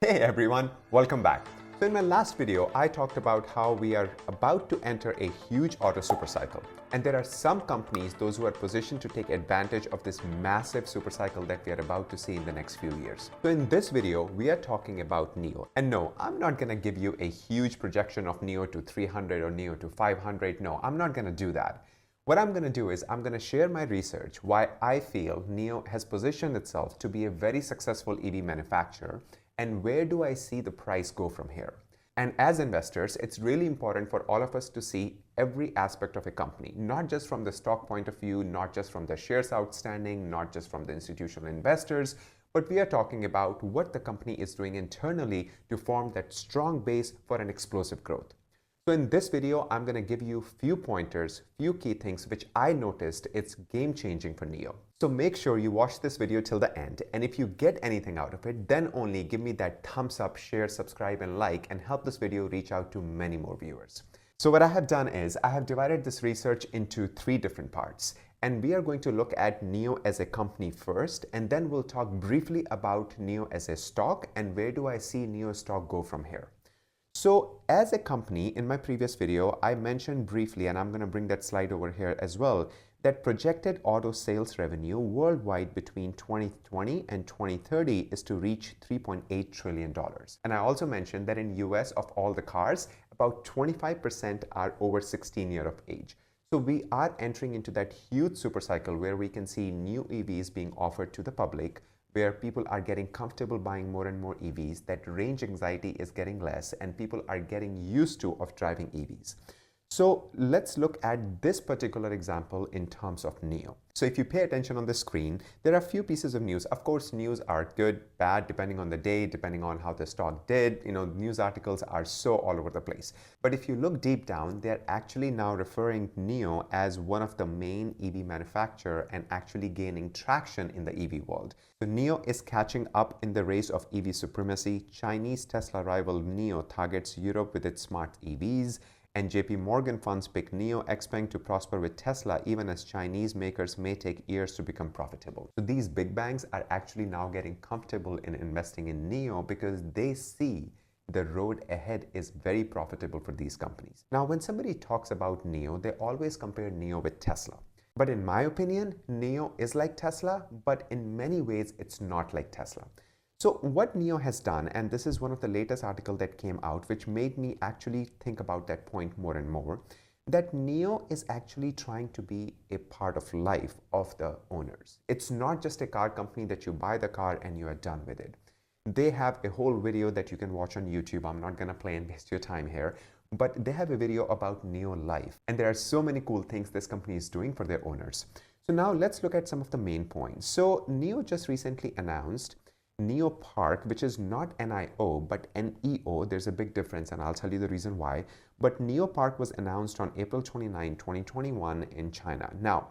Hey everyone, welcome back. So in my last video, I talked about how we are about to enter a huge auto supercycle. And there are some companies, those who are positioned to take advantage of this massive supercycle that we are about to see in the next few years. So in this video, we are talking about NIO. And no, I'm not gonna give you a huge projection of NIO to 300 or NIO to 500. No, I'm not gonna do that. What I'm going to do is I'm going to share my research why I feel NIO has positioned itself to be a very successful EV manufacturer and where do I see the price go from here. And as investors, it's really important for all of us to see every aspect of a company, not just from the stock point of view, not just from the shares outstanding, not just from the institutional investors, but we are talking about what the company is doing internally to form that strong base for an explosive growth. So in this video, I'm going to give you few pointers, few key things which I noticed it's game changing for NIO. So make sure you watch this video till the end, and if you get anything out of it, then only give me that thumbs up, share, subscribe and like, and help this video reach out to many more viewers. So what I have done is I have divided this research into 3 different parts, and we are going to look at NIO as a company first, and then we'll talk briefly about NIO as a stock and where do I see NIO stock go from here. So as a company, in my previous video, I mentioned briefly, and I'm going to bring that slide over here as well, that projected auto sales revenue worldwide between 2020 and 2030 is to reach $3.8 trillion. And I also mentioned that in US, of all the cars, about 25% are over 16 years of age. So we are entering into that huge supercycle where we can see new EVs being offered to the public, where people are getting comfortable buying more and more EVs, that range anxiety is getting less, and people are getting used to of driving EVs. So let's look at this particular example in terms of NIO. So if you pay attention on the screen, there are a few pieces of news. Of course, news are good, bad, depending on the day, depending on how the stock did. News articles are so all over the place. But if you look deep down, they're actually now referring NIO as one of the main EV manufacturer and actually gaining traction in the EV world. So NIO is catching up in the race of EV supremacy. Chinese Tesla rival NIO targets Europe with its smart EVs. And JP Morgan funds pick NIO Xpeng to prosper with Tesla even as Chinese makers may take years to become profitable. So these big banks are actually now getting comfortable in investing in NIO because they see the road ahead is very profitable for these companies. Now, when somebody talks about NIO, they always compare NIO with Tesla. But in my opinion, NIO is like Tesla, but in many ways, it's not like Tesla. So what NIO has done, and this is one of the latest articles that came out, which made me actually think about that point more and more, that NIO is actually trying to be a part of life of the owners. It's not just a car company that you buy the car and you are done with it. They have a whole video that you can watch on YouTube. I'm not going to play and waste your time here, but they have a video about NIO Life. And there are so many cool things this company is doing for their owners. So now let's look at some of the main points. So NIO just recently announced NIO Park, which is not NIO but NEO. There's a big difference and I'll tell you the reason why. But NIO Park was announced on April 29, 2021 in China. Now,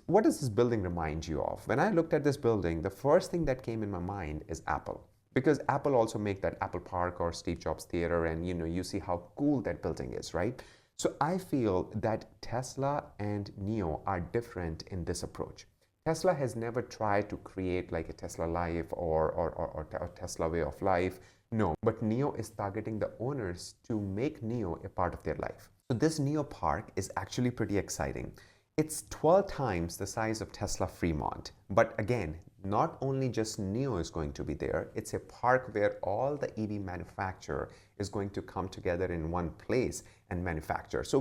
what does this building remind you of? When I looked at this building, the first thing that came in my mind is Apple. Because Apple also make that Apple Park or Steve Jobs Theater, and you see how cool that building is, right? So I feel that Tesla and NIO are different in this approach. Tesla has never tried to create like a Tesla Life or Tesla way of life. No, but NIO is targeting the owners to make NIO a part of their life. So this NIO Park is actually pretty exciting. It's 12 times the size of Tesla Fremont. But again, not only just NIO is going to be there, it's a park where all the EV manufacturer is going to come together in one place and manufacture. So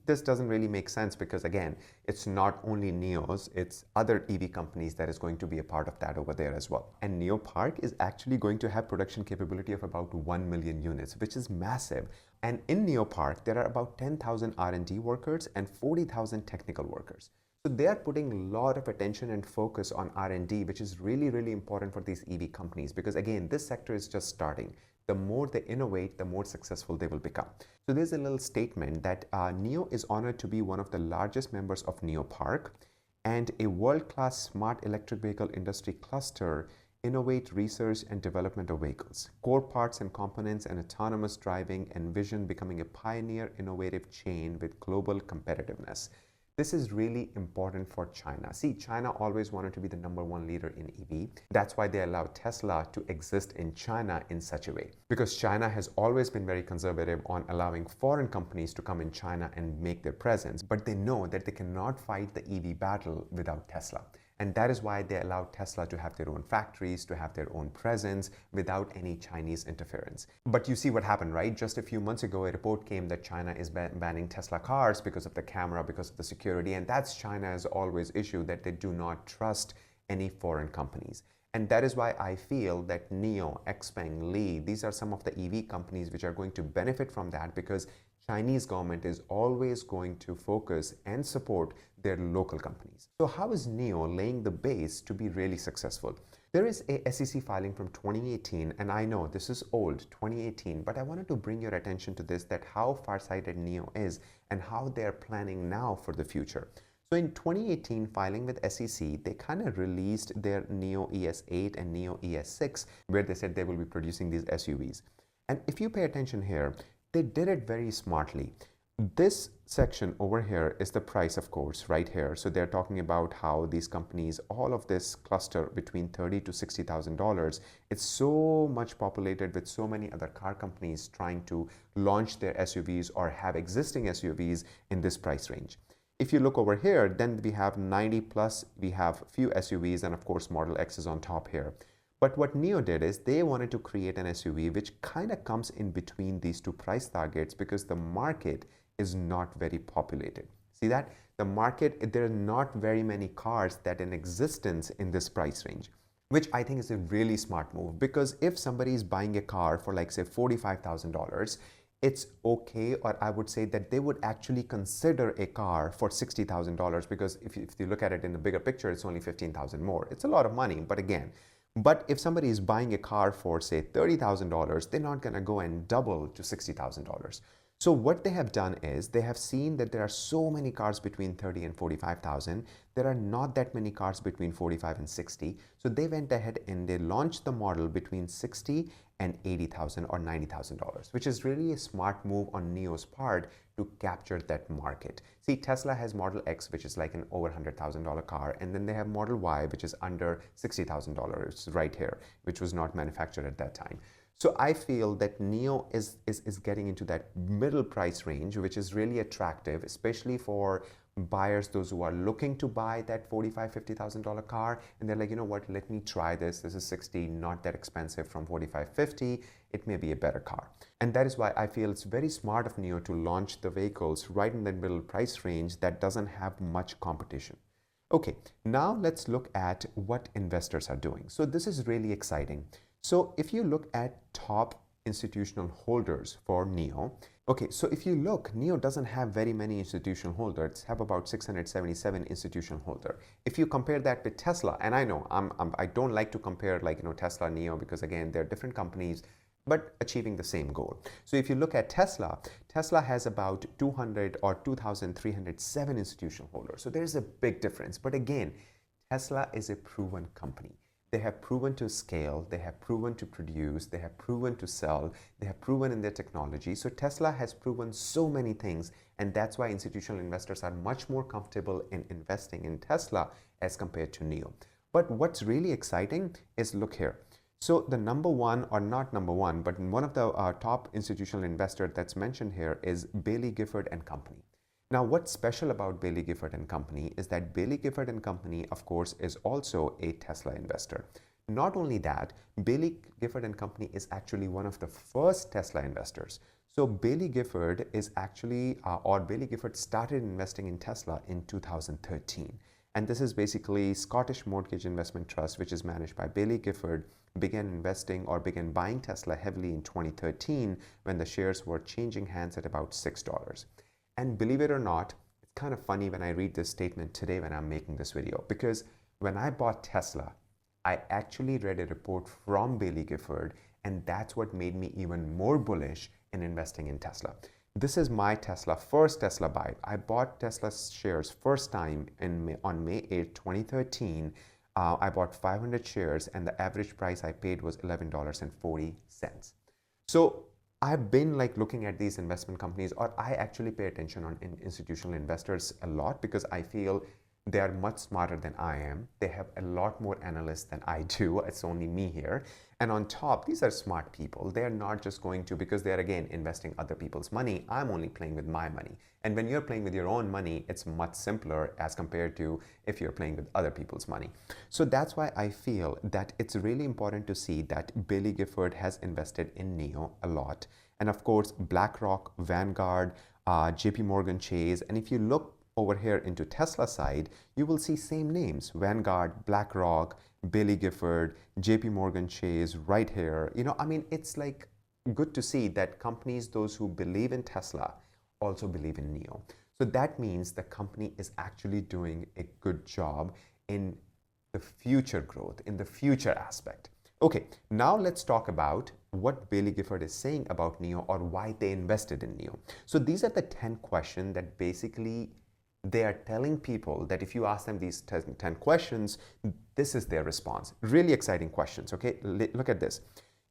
this doesn't really make sense because again, it's not only NIO's, it's other EV companies that is going to be a part of that over there as well. And NIO Park is actually going to have production capability of about 1 million units, which is massive. And in NIO Park, there are about 10,000 R&D workers and 40,000 technical workers. So they are putting a lot of attention and focus on R&D, which is really, really important for these EV companies because again, this sector is just starting. The more they innovate, the more successful they will become. So there's a little statement that NIO is honored to be one of the largest members of NIO Park and a world-class smart electric vehicle industry cluster innovate research and development of vehicles, core parts and components and autonomous driving, and vision becoming a pioneer innovative chain with global competitiveness. This is really important for China. See, China always wanted to be the #1 leader in EV. That's why they allowed Tesla to exist in China in such a way. Because China has always been very conservative on allowing foreign companies to come in China and make their presence. But they know that they cannot fight the EV battle without Tesla. And that is why they allowed Tesla to have their own factories, to have their own presence without any Chinese interference. But you see what happened, right? Just a few months ago, a report came that China is banning Tesla cars because of the camera, because of the security. And that's China's always issue, that they do not trust any foreign companies. And that is why I feel that NIO, XPeng, Li, these are some of the EV companies which are going to benefit from that, because Chinese government is always going to focus and support their local companies. So how is NIO laying the base to be really successful? There is a SEC filing from 2018, and I know this is old, 2018, but I wanted to bring your attention to this, that how farsighted NIO is and how they're planning now for the future. So in 2018, filing with SEC, they kind of released their NIO ES8 and NIO ES6, where they said they will be producing these SUVs. And if you pay attention here, they did it very smartly. This section over here is the price, of course, right here. So they're talking about how these companies, all of this cluster between $30,000 to $60,000, it's so much populated with so many other car companies trying to launch their SUVs or have existing SUVs in this price range. If you look over here, then we have 90 plus, we have few SUVs, and of course Model X is on top here. But what NIO did is they wanted to create an SUV which kind of comes in between these two price targets, because the market is not very populated. See that? The market, there are not very many cars that in existence in this price range, which I think is a really smart move, because if somebody is buying a car for like say $45,000, it's okay, or I would say that they would actually consider a car for $60,000, because if you look at it in the bigger picture, it's only $15,000 more. It's a lot of money, but if somebody is buying a car for say $30,000, they're not going to go and double to $60,000. So what they have done is they have seen that there are so many cars between 30 and 45,000. There are not that many cars between 45 and 60. So they went ahead and they launched the model between 60 and 80,000 or $90,000, which is really a smart move on NIO's part to capture that market. See, Tesla has Model X, which is like an over $100,000 car, and then they have Model Y, which is under $60,000 right here, which was not manufactured at that time. So I feel that NIO is getting into that middle price range, which is really attractive, especially for buyers, those who are looking to buy that $45,000, $50,000 car, and they're like, you know what, let me try this. This is 60, not that expensive from 45, 50. It may be a better car. And that is why I feel it's very smart of NIO to launch the vehicles right in the middle price range that doesn't have much competition. Okay, now let's look at what investors are doing. So this is really exciting. So if you look at top institutional holders for NIO, okay, so if you look, NIO doesn't have very many institutional holders, have about 677 institutional holder. If you compare that with Tesla, and I know I don't like to compare like, Tesla, NIO, because again, they're different companies, but achieving the same goal. So if you look at Tesla, Tesla has about 200 or 2,307 institutional holders. So there's a big difference. But again, Tesla is a proven company. They have proven to scale, they have proven to produce, they have proven to sell, they have proven in their technology. So Tesla has proven so many things, and that's why institutional investors are much more comfortable in investing in Tesla as compared to NIO. But what's really exciting is, look here. So the #1, or not #1, but one of the top institutional investor that's mentioned here is Baillie Gifford and Company. Now, what's special about Baillie Gifford and Company is that Baillie Gifford and Company, of course, is also a Tesla investor. Not only that, Baillie Gifford and Company is actually one of the first Tesla investors. So Baillie Gifford is actually, Baillie Gifford started investing in Tesla in 2013. And this is basically Scottish Mortgage Investment Trust, which is managed by Baillie Gifford, began investing or began buying Tesla heavily in 2013 when the shares were changing hands at about $6. And believe it or not, it's kind of funny when I read this statement today when I'm making this video, because when I bought Tesla, I actually read a report from Baillie Gifford, and that's what made me even more bullish in investing in Tesla. This is my first Tesla buy. I bought Tesla shares first time on May 8, 2013. I bought 500 shares, and the average price I paid was $11.40. So I've been like looking at these investment companies, or I actually pay attention on institutional investors a lot because I feel they are much smarter than I am. They have a lot more analysts than I do. It's only me here. And on top, these are smart people. They're not just going to, because they're again investing other people's money. I'm only playing with my money. And when you're playing with your own money, it's much simpler as compared to if you're playing with other people's money. So that's why I feel that it's really important to see that Baillie Gifford has invested in NIO a lot. And of course, BlackRock, Vanguard, JP Morgan Chase. And if you look over here into Tesla side, you will see same names: Vanguard, BlackRock, Baillie Gifford, JP Morgan Chase right here. I mean, it's like good to see that companies, those who believe in Tesla, also believe in NIO. So that means the company is actually doing a good job in the future growth, in the future aspect. Okay, now let's talk about what Baillie Gifford is saying about NIO, or why they invested in NIO. So these are the 10 questions that basically they are telling people that if you ask them these 10 questions, this is their response. Really exciting questions, okay? Look at this.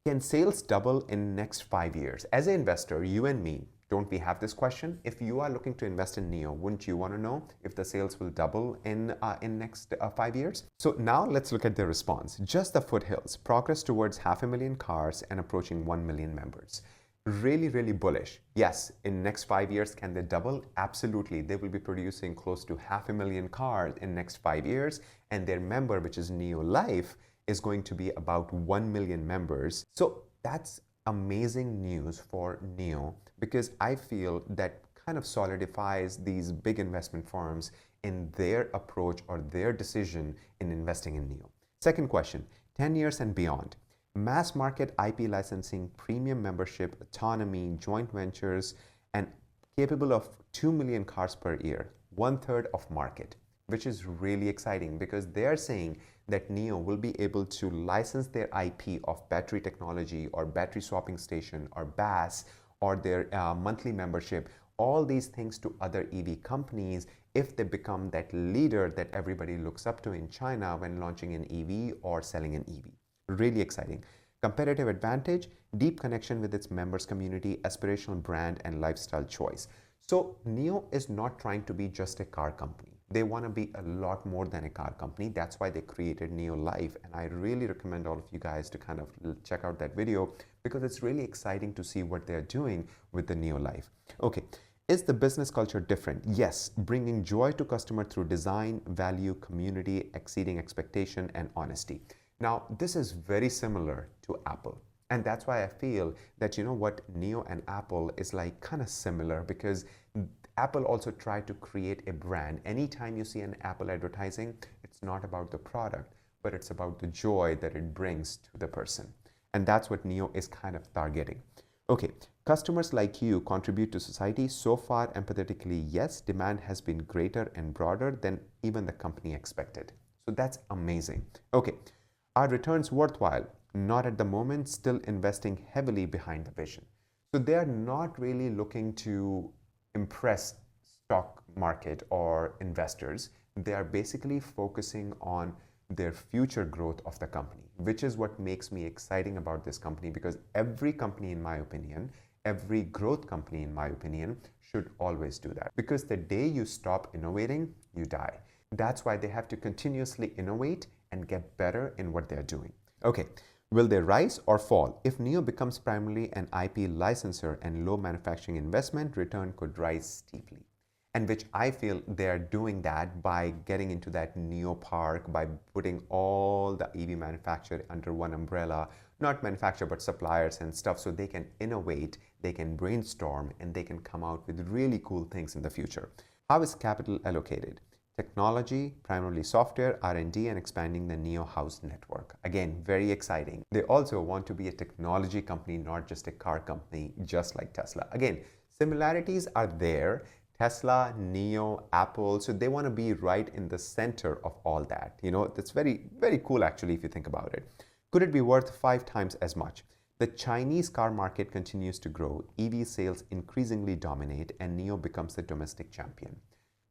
Can sales double in next 5 years? As an investor, you and me, don't we have this question? If you are looking to invest in NIO, wouldn't you want to know if the sales will double in next 5 years? So now let's look at their response. Just the foothills, progress towards 500,000 cars and approaching 1 million members. Really, really bullish. Yes, in next 5 years, can they double? Absolutely. They will be producing close to 500,000 cars in next 5 years, and their member, which is NIO Life, is going to be about 1 million members. So that's amazing news for NIO, because I feel that kind of solidifies these big investment firms in their approach or their decision in investing in NIO. Second question, 10 years and beyond. Mass market IP licensing, premium membership, autonomy, joint ventures, and capable of 2 million cars per year, 1/3 of market, which is really exciting because they are saying that NIO will be able to license their IP of battery technology or battery swapping station or BAS or their monthly membership, all these things to other EV companies if they become that leader that everybody looks up to in China when launching an EV or selling an EV. Really exciting. Competitive advantage, deep connection with its members community, aspirational brand, and lifestyle choice. So NIO is not trying to be just a car company. They want to be a lot more than a car company. That's why they created NIO Life. And I really recommend all of you guys to kind of check out that video because it's really exciting to see what they're doing with the NIO Life. Okay. Is the business culture different? Yes, bringing joy to customer through design, value, community, exceeding expectation, and honesty. Now, this is very similar to Apple. And that's why I feel that, what NIO and Apple is like kind of similar because Apple also tried to create a brand. Anytime you see an Apple advertising, it's not about the product, but it's about the joy that it brings to the person. And that's what NIO is kind of targeting. Okay, customers like you contribute to society. So far, empathetically, yes, demand has been greater and broader than even the company expected. So that's amazing. Okay. Are returns worthwhile? Not at the moment, still investing heavily behind the vision. So they are not really looking to impress stock market or investors. They are basically focusing on their future growth of the company, which is what makes me exciting about this company because every company, in my opinion, every growth company, in my opinion, should always do that. Because the day you stop innovating, you die. That's why they have to continuously innovate and get better in what they're doing. Okay, will they rise or fall? If NIO becomes primarily an IP licensor and low manufacturing investment, return could rise steeply. And which I feel they're doing that by getting into that NIO park, by putting all the EV manufacturer under one umbrella, not manufacturer, but suppliers and stuff, so they can innovate, they can brainstorm, and they can come out with really cool things in the future. How is capital allocated? Technology, primarily software, R&D, and expanding the NIO House network. Again, very exciting. They also want to be a technology company, not just a car company, just like Tesla. Again, similarities are there. Tesla, NIO, Apple, so they want to be right in the center of all that. That's very, very cool actually if you think about it. Could it be worth 5 times as much? The Chinese car market continues to grow, EV sales increasingly dominate, and NIO becomes the domestic champion.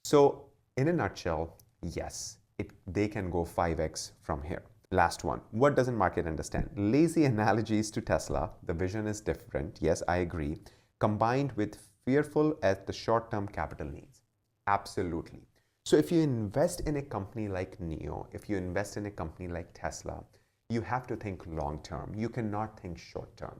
So in a nutshell, yes, they can go 5x from here. Last one. What doesn't market understand? Lazy analogies to Tesla. The vision is different. Yes, I agree. Combined with fearful at the short-term capital needs. Absolutely. So if you invest in a company like NIO, if you invest in a company like Tesla, you have to think long-term. You cannot think short-term.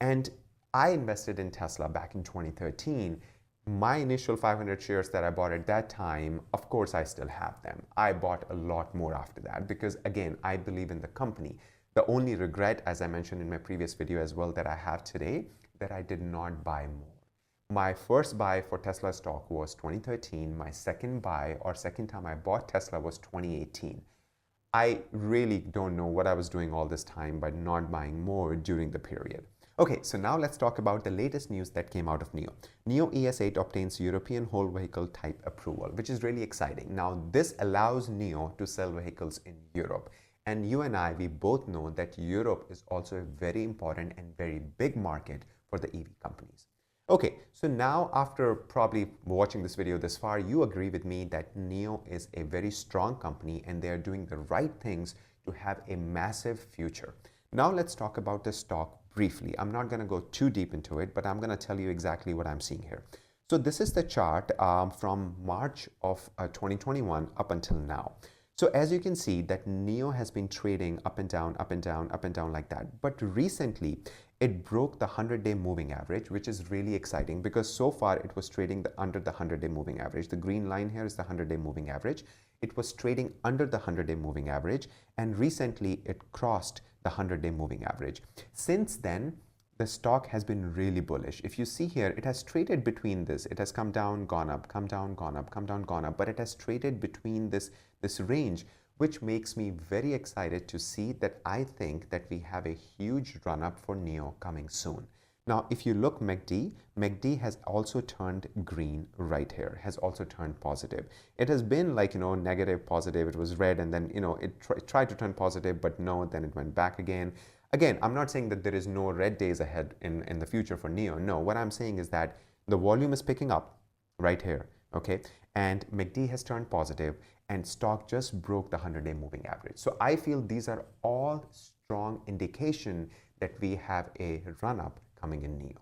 And I invested in Tesla back in 2013. My initial 500 shares that I bought at that time, of course, I still have them. I bought a lot more after that because, again, I believe in the company. The only regret, as I mentioned in my previous video as well, that I have today, that I did not buy more. My first buy for Tesla stock was 2013. My second buy or second time I bought Tesla was 2018. I really don't know what I was doing all this time by not buying more during the period. Okay, so now let's talk about the latest news that came out of NIO. NIO ES8 obtains European whole vehicle type approval, which is really exciting. Now, this allows NIO to sell vehicles in Europe. And you and I, we both know that Europe is also a very important and very big market for the EV companies. Okay, so now after probably watching this video this far, you agree with me that NIO is a very strong company and they are doing the right things to have a massive future. Now let's talk about the stock briefly. I'm not going to go too deep into it, but I'm going to tell you exactly what I'm seeing here. So this is the chart from March of 2021 up until now. So as you can see that NIO has been trading up and down, up and down, up and down like that. But recently it broke the 100-day moving average, which is really exciting because so far it was trading under the 100-day moving average. The green line here is the 100-day moving average. It was trading under the 100-day moving average, and recently it crossed the 100-day moving average. Since then, the stock has been really bullish. If you see here, it has traded between this. It has come down, gone up, come down, gone up, come down, gone up, but it has traded between this range, which makes me very excited to see that I think that we have a huge run up for NIO coming soon. Now, if you look MACD has also turned green right here, has also turned positive. It has been like, negative, positive. It was red and then, it tried to turn positive, but no, then it went back again. Again, I'm not saying that there is no red days ahead in the future for NIO. No, what I'm saying is that the volume is picking up right here, okay? And MACD has turned positive and stock just broke the 100-day moving average. So I feel these are all strong indication that we have a run up coming in NIO.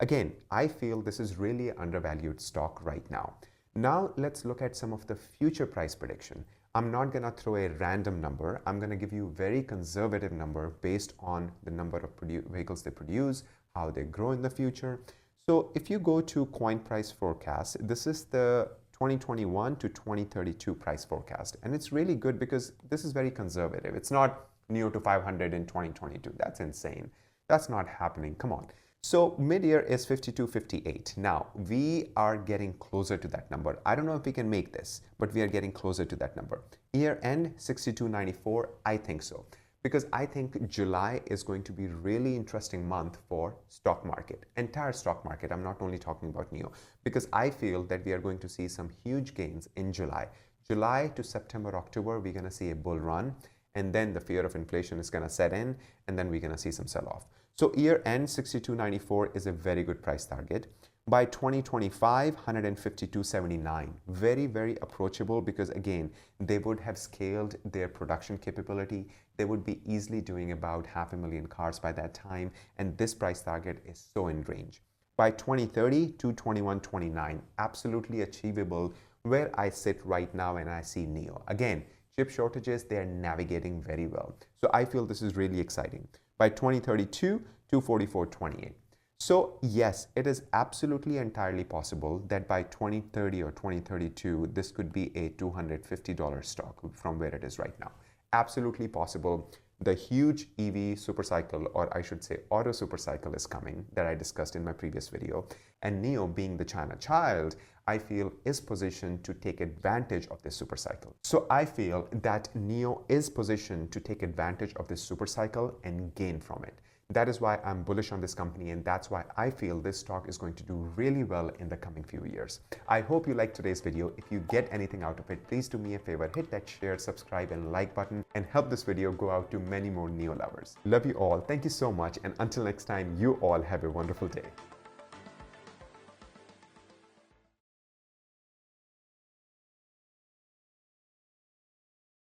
Again, I feel this is really an undervalued stock right now. Now let's look at some of the future price prediction. I'm not going to throw a random number. I'm going to give you a very conservative number based on the number of vehicles they produce, how they grow in the future. So if you go to coin price forecast, this is the 2021 to 2032 price forecast. And it's really good because this is very conservative. It's not NIO to 500 in 2022. That's insane. That's not happening. Come on. So mid-year is 52.58. Now we are getting closer to that number. I don't know if we can make this, but we are getting closer to that number. Year end 62.94. I think so, because I think July is going to be a really interesting month for stock market, entire stock market. I'm not only talking about NIO, because I feel that we are going to see some huge gains in July. July to September, October, we're going to see a bull run. And then the fear of inflation is going to set in, and then we're going to see some sell-off. So year end 62.94 is a very good price target. By 2025, 152.79. Very, very approachable because again, they would have scaled their production capability. They would be easily doing about 500,000 cars by that time. And this price target is so in range. By 2030, 221.29. Absolutely achievable where I sit right now and I see NIO. Again, chip shortages, they are navigating very well. So I feel this is really exciting. By 2032, 244.28. So yes, it is absolutely entirely possible that by 2030 or 2032, this could be a $250 stock from where it is right now. Absolutely possible. The huge EV supercycle, or I should say auto supercycle, is coming that I discussed in my previous video. And NIO, being the China child, I feel is positioned to take advantage of this supercycle. So I feel that NIO is positioned to take advantage of this supercycle and gain from it. That is why I'm bullish on this company, and that's why I feel this stock is going to do really well in the coming few years. I hope you liked today's video. If you get anything out of it, please do me a favor, hit that share, subscribe, and like button, and help this video go out to many more NIO lovers. Love you all. Thank you so much. And until next time, you all have a wonderful day.